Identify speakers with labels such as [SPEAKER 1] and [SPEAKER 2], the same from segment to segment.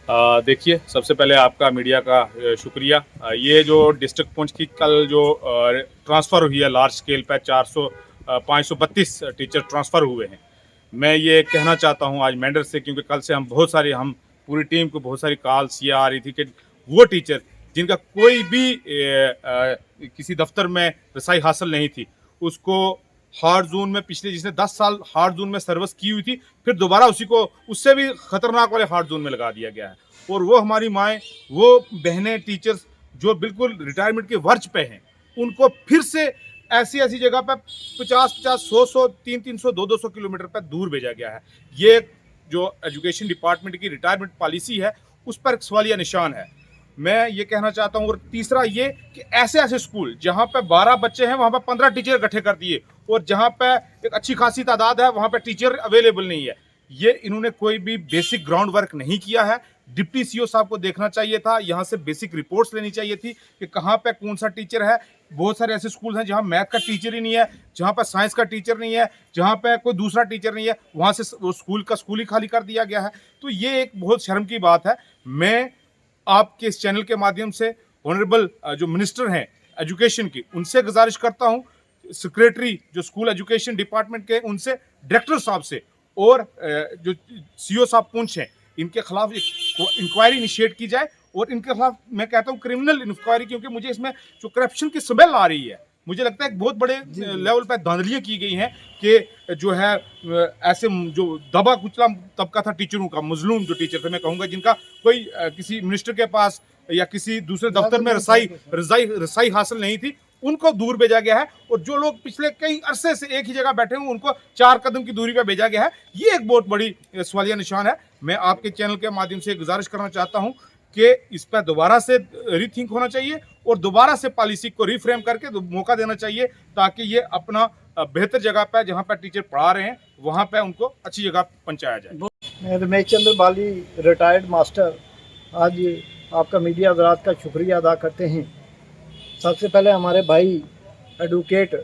[SPEAKER 1] देखिए, सबसे पहले आपका मीडिया का शुक्रिया। ये जो डिस्ट्रिक्ट पुंछ की कल जो ट्रांसफ़र हुई है लार्ज स्केल पे 532 टीचर ट्रांसफ़र हुए हैं। मैं ये कहना चाहता हूँ आज मेंढर से, क्योंकि कल से हम पूरी टीम को बहुत सारी कॉल्स ये आ रही थी कि वो टीचर जिनका कोई भी किसी दफ्तर में रसाई हासिल नहीं थी, उसको हार्ड जोन में पिछले जिसने 10 साल हार्ड जोन में सर्विस की हुई थी, फिर दोबारा उसी को उससे भी खतरनाक वाले हार्ड जोन में लगा दिया गया है। और वो हमारी माएँ, वो बहनें, टीचर्स जो बिल्कुल रिटायरमेंट के वर्ज पे हैं, उनको फिर से ऐसी-ऐसी जगह पे 50-50, 100-100, 300-300, 200-200 किलोमीटर पे दूर भेजा गया है। ये जो एजुकेशन डिपार्टमेंट की रिटायरमेंट पॉलिसी है, उस पर एक सवालिया निशान है। मैं ये कहना चाहता हूँ, और तीसरा ये कि ऐसे-ऐसे स्कूल जहाँ पे 12 बच्चे हैं, वहाँ पे 15 टीचर इकट्ठे कर दिए, और जहाँ पे एक अच्छी खासी तादाद है, वहाँ पे टीचर अवेलेबल नहीं है। ये इन्होंने कोई भी बेसिक ग्राउंड वर्क नहीं किया है। डिप्टी सीओ साहब को देखना चाहिए था, यहाँ से बेसिक रिपोर्ट्स लेनी चाहिए थी कि कहाँ पे कौन-सा टीचर है। बहुत सारे ऐसे स्कूल हैं जहाँ मैथ का टीचर ही नहीं है, जहाँ पे साइंस का टीचर नहीं है, जहाँ पे कोई दूसरा टीचर नहीं है, वहाँ से वो स्कूल का स्कूल ही खाली कर दिया गया है। तो ये एक बहुत शर्म की बात है। मैं आपके इस चैनल के माध्यम से ऑनरेबल जो मिनिस्टर हैं एजुकेशन की, उनसे गुजारिश करता हूँ, सेक्रेटरी जो स्कूल एजुकेशन डिपार्टमेंट के, उनसे, डायरेक्टर साहब से, और जो सीओ साहब पुंछ हैं, इनके खिलाफ एक इंक्वायरी इनिशिएट की जाए, और इनके खिलाफ मैं कहता हूँ क्रिमिनल इंक्वायरी, क्योंकि मुझे इसमें जो करप्शन की स्मेल आ रही है, मुझे लगता है एक बहुत बड़े लेवल पर धांधलियाँ की गई हैं कि जो है ऐसे जो दबा कुचला तबका था टीचरों का, मजलूम जो टीचर थे, मैं कहूँगा जिनका कोई किसी मिनिस्टर के पास या किसी दूसरे दफ्तर में रसाई हासिल नहीं थी, उनको दूर भेजा गया है। और जो लोग पिछले कई अरसे से एक ही जगह बैठे हुए, उनको 4 कदम की दूरी पर भेजा गया है। ये एक बहुत बड़ी सवालिया निशान है। मैं आपके चैनल के माध्यम से गुजारिश करना चाहता हूँ कि इस पर दोबारा से रीथिंक होना चाहिए, और दोबारा से पॉलिसी को रिफ्रेम करके मौका देना चाहिए, ताकि ये अपना बेहतर जगह पे, जहाँ पर टीचर पढ़ा रहे हैं, वहाँ पे उनको अच्छी जगह पहुँचाया जाए।
[SPEAKER 2] मैं रमेश चंद्र बाली, रिटायर्ड मास्टर, आज आपका मीडिया हज़रात का शुक्रिया अदा करते हैं। सबसे पहले हमारे भाई एडवोकेट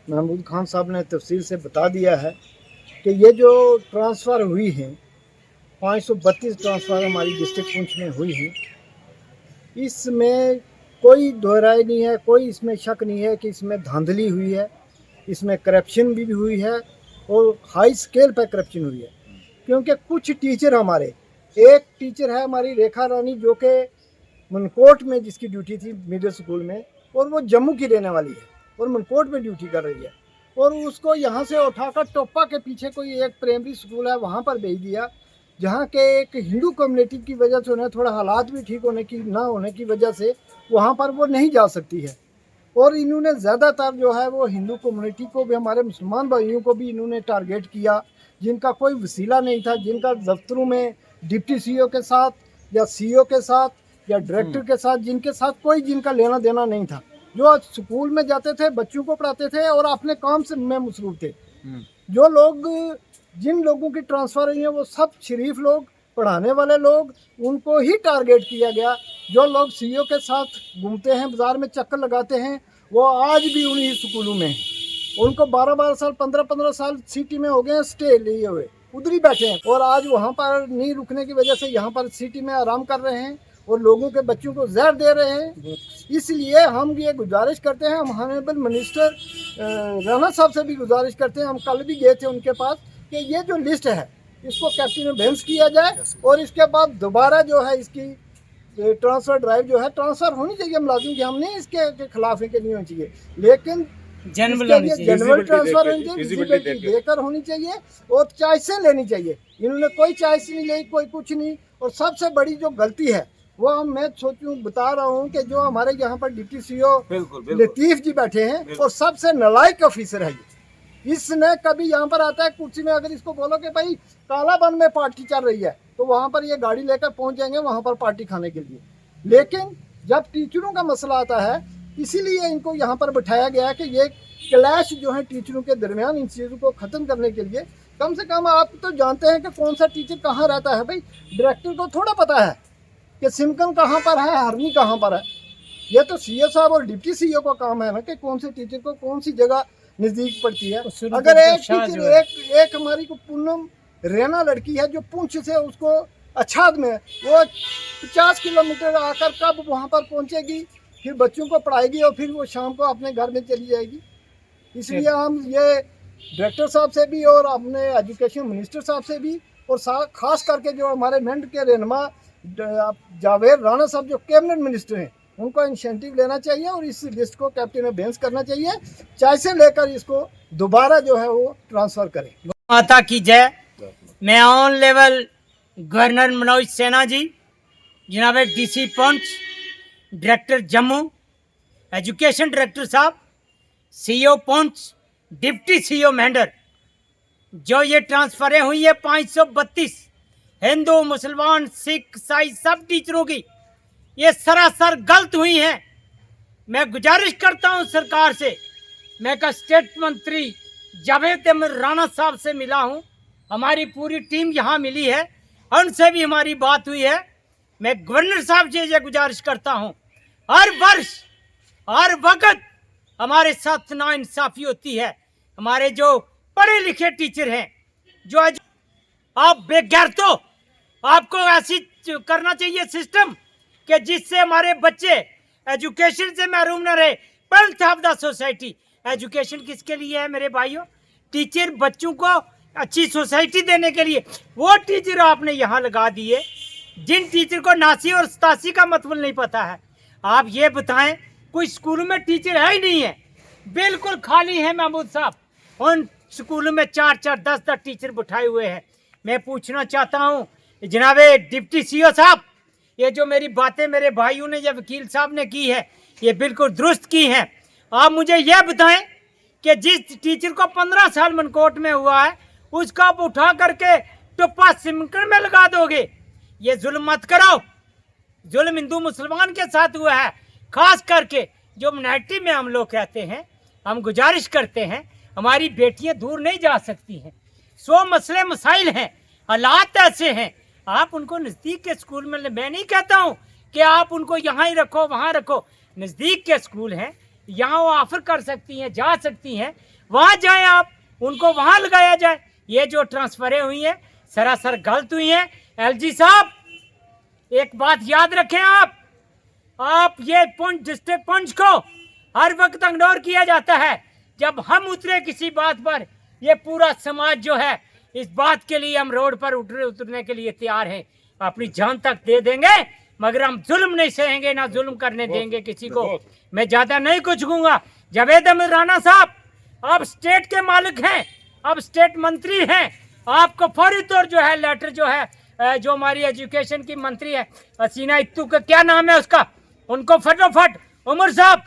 [SPEAKER 2] महमूद खान साहब ने तफसील से बता दिया है कि ये जो ट्रांसफ़र हुई हैं, 532 ट्रांसफ़र हमारी डिस्ट्रिक्ट पुंछ में हुई हैं, इसमें कोई दोहराई नहीं है, कोई इसमें शक नहीं है कि इसमें धांधली हुई है, इसमें करप्शन भी हुई है, और हाई स्केल पर करप्शन हुई है। क्योंकि कुछ टीचर हमारे, एक टीचर है हमारी रेखा रानी, जो कि मनकोट में जिसकी ड्यूटी थी मिडिल स्कूल में, और वो जम्मू की रहने वाली है और मनकोट में ड्यूटी कर रही है, और उसको यहाँ से उठाकर टोपा के पीछे कोई एक प्राइमरी स्कूल है वहाँ पर भेज दिया, जहाँ के एक हिंदू कम्युनिटी की वजह से उन्हें थोड़ा हालात भी ठीक होने की ना होने की वजह से वहाँ पर वो नहीं जा सकती है। और इन्होंने ज़्यादातर जो है वो हिंदू कम्युनिटी को भी, हमारे मुसलमान भाइयों को भी इन्होंने टारगेट किया, जिनका कोई वसीला नहीं था, जिनका दफ्तरों में डिप्टी सीईओ के साथ या सीईओ के साथ या डायरेक्टर के साथ, जिनके साथ कोई जिनका लेना देना नहीं था, जो आज स्कूल में जाते थे, बच्चों को पढ़ाते थे और अपने काम से में मसरूफ थे। जो लोग, जिन लोगों की ट्रांसफ़र हुई है, वो सब शरीफ लोग, पढ़ाने वाले लोग, उनको ही टारगेट किया गया। जो लोग सीईओ के साथ घूमते हैं, बाज़ार में चक्कर लगाते हैं, वो आज भी उन्हीं स्कूलों में हैं। उनको 12-12 साल, 15-15 साल सिटी में हो गए हैं स्टे लिए हुए, उधर ही बैठे हैं, और आज वहाँ पर नहीं रुकने की वजह से यहाँ पर सिटी में आराम कर रहे हैं और लोगों के बच्चों को जहर दे रहे हैं। इसलिए हम ये गुजारिश करते हैं, हम ऑनरेबल मिनिस्टर राणा साहब से भी गुजारिश करते हैं, हम कल भी गए थे उनके पास, कि ये जो लिस्ट है इसको कैबिनेट में बेंच किया जाए, और इसके बाद दोबारा जो है इसकी ट्रांसफ़र ड्राइव जो है ट्रांसफ़र होनी चाहिए मुलाजिम की। हम नहीं इसके खिलाफ है कि नहीं होनी चाहिए, लेकिन जनरल ट्रांसफ़र होनी चाहिए, विजिबिलिटी देकर होनी चाहिए, और चॉइसें लेनी चाहिए। इन्होंने कोई चॉइस नहीं ली, कोई कुछ नहीं। और सबसे बड़ी जो गलती है वो मैं बता रहा हूँ कि जो हमारे यहाँ पर डिप्टी सीईओ लतीफ़ जी बैठे हैं, और सबसे नालायक ऑफिसर है ये। इसने कभी यहाँ पर आता है कुर्सी में, अगर इसको बोलो कि भाई कालाबन में पार्टी चल रही है, तो वहाँ पर ये गाड़ी लेकर पहुँच जाएंगे वहाँ पर पार्टी खाने के लिए। लेकिन जब टीचरों का मसला आता है, इसीलिए इनको यहाँ पर बिठाया गया है कि ये क्लैश जो है टीचरों के दरमियान, इन चीज़ों को ख़त्म करने के लिए, कम से कम आप तो जानते हैं कि कौन सा टीचर कहाँ रहता है। भाई डायरेक्टर को थोड़ा पता है कि सिमकन कहाँ पर है, हरनी कहाँ पर है। ये तो सीईओ साहब और डिप्टी सीईओ का काम है ना, कि कौन से टीचर को कौन सी जगह नज़दीक पड़ती है। अगर एक टीचर, एक हमारी को पूनम रैना लड़की है जो पुंछ से, उसको अच्छाद में, वो 50 किलोमीटर आकर कब वहाँ पर पहुँचेगी, फिर बच्चों को पढ़ाएगी और फिर वो शाम को अपने घर में चली जाएगी। इसलिए हम ये डायरेक्टर साहब से भी और अपने एजुकेशन मिनिस्टर साहब से भी और खास करके जो हमारे मेंट के रहनुमा जावेद राणा साहब जो कैबिनेट मिनिस्टर हैं, उनको इंसेंटिव लेना चाहिए और इस लिस्ट को कैबिनेट में बेंच करना चाहिए, चाहे से लेकर इसको दोबारा जो है वो ट्रांसफ़र करें।
[SPEAKER 3] माता की जय। मैं honourable governor Manoj Sinha ji, जनाब DC Poonch, director Jammu, education director साहब, CEO Poonch, deputy CEO Mendhar, जो ये ट्रांसफरें हुई है 532 हिंदू मुसलमान सिख ईसाई सब टीचरों की, ये सरासर गलत हुई हैं। मैं गुजारिश करता हूं सरकार से, मैं का स्टेट मंत्री जावेद राणा साहब से मिला हूं, हमारी पूरी टीम यहाँ मिली है, उनसे भी हमारी बात हुई है। मैं गवर्नर साहब से ये गुजारिश करता हूं, हर वर्ष हर वक्त हमारे साथ नाइंसाफ़ी होती है। हमारे जो पढ़े लिखे टीचर हैं, जो आप बेगैरतो, आपको ऐसी करना चाहिए सिस्टम कि जिससे हमारे बच्चे एजुकेशन से महरूम न रहे। Wealth of the society, education किसके लिए है मेरे भाइयों? टीचर बच्चों को अच्छी सोसाइटी देने के लिए। वो टीचर आपने यहाँ लगा दिए जिन टीचर को 89 और 87 का मतलब नहीं पता है। आप ये बताएं, कोई स्कूल में टीचर है ही नहीं है, बिल्कुल खाली है महमूद साहब। उन स्कूलों में 4-4 10-10 टीचर बिठाए हुए हैं। मैं पूछना चाहता हूँ जनाबे डिप्टी सीईओ साहब, ये जो मेरी बातें मेरे भाइयों ने या वकील साहब ने की है, ये बिल्कुल दुरुस्त की हैं। आप मुझे यह बताएं कि जिस टीचर को 15 साल मनकोट में हुआ है, उसका आप उठा करके टुप्पा सिमकड़ में लगा दोगे? ये जुल्म मत करो। जुल्म हिंदू मुसलमान के साथ हुआ है, खास करके जो मिnority में हम लोग कहते हैं। हम गुजारिश करते हैं, हमारी बेटियां दूर नहीं जा सकती हैं, 100 मसले मसाइल हैं, हालात ऐसे हैं, आप उनको नज़दीक के स्कूल में, मैं नहीं कहता हूँ कि आप उनको यहाँ ही रखो वहाँ रखो, नज़दीक के स्कूल हैं, यहाँ वो ऑफर कर सकती हैं, जा सकती हैं, वहाँ जाएं, आप उनको वहाँ लगाया जाए। ये जो ट्रांसफरें हुई हैं सरासर गलत हुई हैं। एलजी साहब, एक बात याद रखें, आप ये डिस्ट्रिक्ट पुंछ को हर वक्त इग्नोर किया जाता है। जब हम उतरे किसी बात पर, ये पूरा समाज जो है, इस बात के लिए हम रोड पर उतरने के लिए तैयार हैं, अपनी जान तक दे देंगे, मगर हम जुल्म नहीं सहेंगे, ना जुल्म करने देंगे किसी को। मैं ज़्यादा नहीं कुछ कहूँगा। जावेद राणा साहब, आप स्टेट के मालिक हैं, आप स्टेट मंत्री हैं, आपको फौरी तौर जो है लेटर जो है, जो हमारी एजुकेशन की मंत्री है हसीना इत्तू का क्या नाम है उसका, उनको फटोफट, उमर साहब,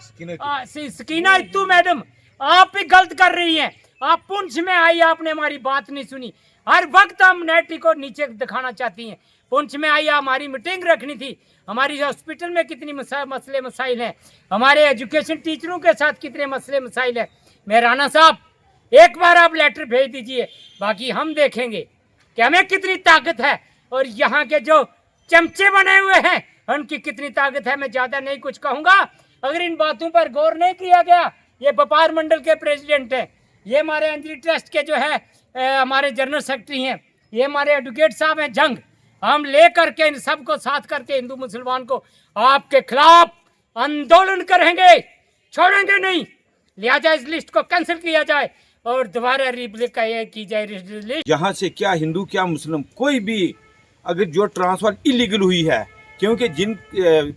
[SPEAKER 3] सकीना इत्तू मैडम, आप भी गलत कर रही हैं। आप पुंछ में आई, आपने हमारी बात नहीं सुनी। हर वक्त हम नेटी को नीचे दिखाना चाहती हैं। पुंछ में आई, हमारी मीटिंग रखनी थी, हमारी हॉस्पिटल में कितनी मसले मसाइल हैं, हमारे एजुकेशन टीचरों के साथ कितने मसले मसाइल हैं। मैं राणा साहब, एक बार आप लेटर भेज दीजिए, बाकी हम देखेंगे कि हमें कितनी ताकत है और यहाँ के जो चमचे बने हुए हैं उनकी कितनी ताकत है। मैं ज़्यादा नहीं कुछ कहूँगा। अगर इन बातों पर गौर नहीं किया गया, ये व्यापार मंडल के प्रेसिडेंट हैं, ये हमारे अंजलि ट्रस्ट के जो है हमारे जनरल सेक्रेटरी हैं, ये हमारे एडवोकेट साहब हैं जंग, हम ले करके इन सबको साथ करके हिंदू मुसलमान को आपके खिलाफ आंदोलन करेंगे, छोड़ेंगे नहीं। लिहाजा इस लिस्ट को कैंसिल किया जाए और दोबारा रिपब्लिक की जाए लिस्ट।
[SPEAKER 4] यहाँ से क्या हिंदू क्या मुस्लिम कोई भी अगर जो ट्रांसफ़र इलीगल हुई है, क्योंकि जिन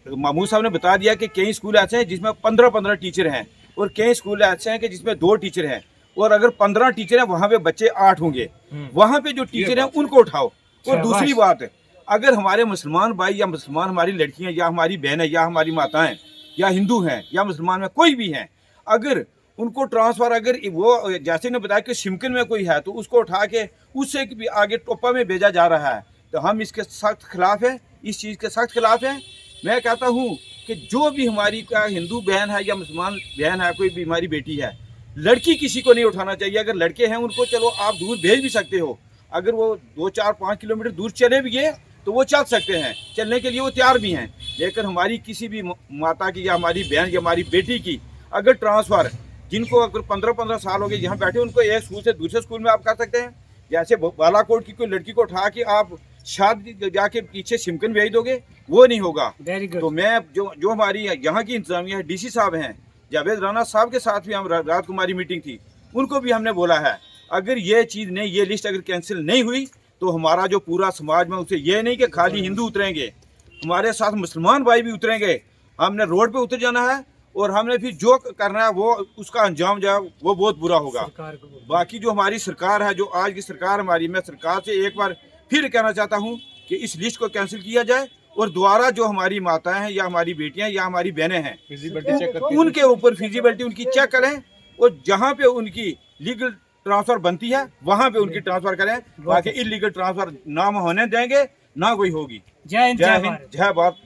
[SPEAKER 4] महमूद साहब ने बता दिया कि कई स्कूल ऐसे हैं जिसमें 15-15 टीचर हैं और कई स्कूल ऐसे हैं कि जिसमें 2 टीचर हैं, और अगर 15 टीचर हैं वहाँ पे बच्चे 8 होंगे, वहाँ पे जो टीचर हैं उनको उठाओ। और दूसरी बात है, अगर हमारे मुसलमान भाई या मुसलमान हमारी लड़कियाँ या हमारी बहनें या हमारी माताएं या हिंदू हैं या मुसलमान में कोई भी हैं, अगर उनको ट्रांसफ़र, अगर वो जैसे ने बताया कि सिमकन में कोई है तो उसको उठा के उससे भी आगे टोपा में भेजा जा रहा है, तो हम इसके सख्त खिलाफ है, इस चीज़ के सख्त खिलाफ है। मैं कहता हूँ कि जो भी हमारी क्या हिंदू बहन है या मुसलमान बहन है, कोई भी हमारी बेटी है, लड़की किसी को नहीं उठाना चाहिए। अगर लड़के हैं उनको चलो आप दूर भेज भी सकते हो, अगर वो 2-4-5 किलोमीटर दूर चले भी गए तो वो चल सकते हैं, चलने के लिए वो तैयार भी हैं। लेकिन हमारी किसी भी माता की या हमारी बहन या हमारी बेटी की अगर ट्रांसफ़र, जिनको अगर 15-15 साल हो गए यहाँ बैठे, उनको एक स्कूल से दूसरे स्कूल में आप कर सकते हैं। जैसे बालाकोट की कोई लड़की को उठा के आप शादी जाके पीछे सिमकन भेज दोगे, वो नहीं होगा।
[SPEAKER 3] वेरी
[SPEAKER 4] तो
[SPEAKER 3] गुड।
[SPEAKER 4] मैं जो हमारी यहाँ की इंतजामिया है, डीसी साहब हैं, जावेद राना साहब के साथ भी हम रात को हमारी मीटिंग थी, उनको भी हमने बोला है अगर ये चीज़ नहीं, ये लिस्ट अगर कैंसिल नहीं हुई तो हमारा जो पूरा समाज में उसे ये नहीं कि खाली हिंदू उतरेंगे, हमारे साथ मुसलमान भाई भी उतरेंगे। हमने रोड पे उतर जाना है और हमने फिर जो करना है वो उसका अंजाम जो है वो बहुत बुरा होगा।
[SPEAKER 3] सरकार को बोलो।
[SPEAKER 4] बाकी जो हमारी सरकार है, जो आज की सरकार हमारी, मैं सरकार से एक बार फिर कहना चाहता हूँ कि इस लिस्ट को कैंसिल किया जाए और दोबारा जो हमारी माताएं हैं या हमारी बेटियां या हमारी बहनें हैं,
[SPEAKER 1] फिजिबिलिटी चेक करके
[SPEAKER 4] उनके ऊपर फिजिबिलिटी उनकी चेक करें और जहां पे उनकी लीगल ट्रांसफर बनती है वहां पे उनकी ट्रांसफर करें। बाकी इलीगल ट्रांसफर ना होने देंगे, ना कोई होगी।
[SPEAKER 3] जय हिंद,
[SPEAKER 4] जय
[SPEAKER 3] जय
[SPEAKER 4] हिंद,
[SPEAKER 3] भारत।
[SPEAKER 4] जय भारत।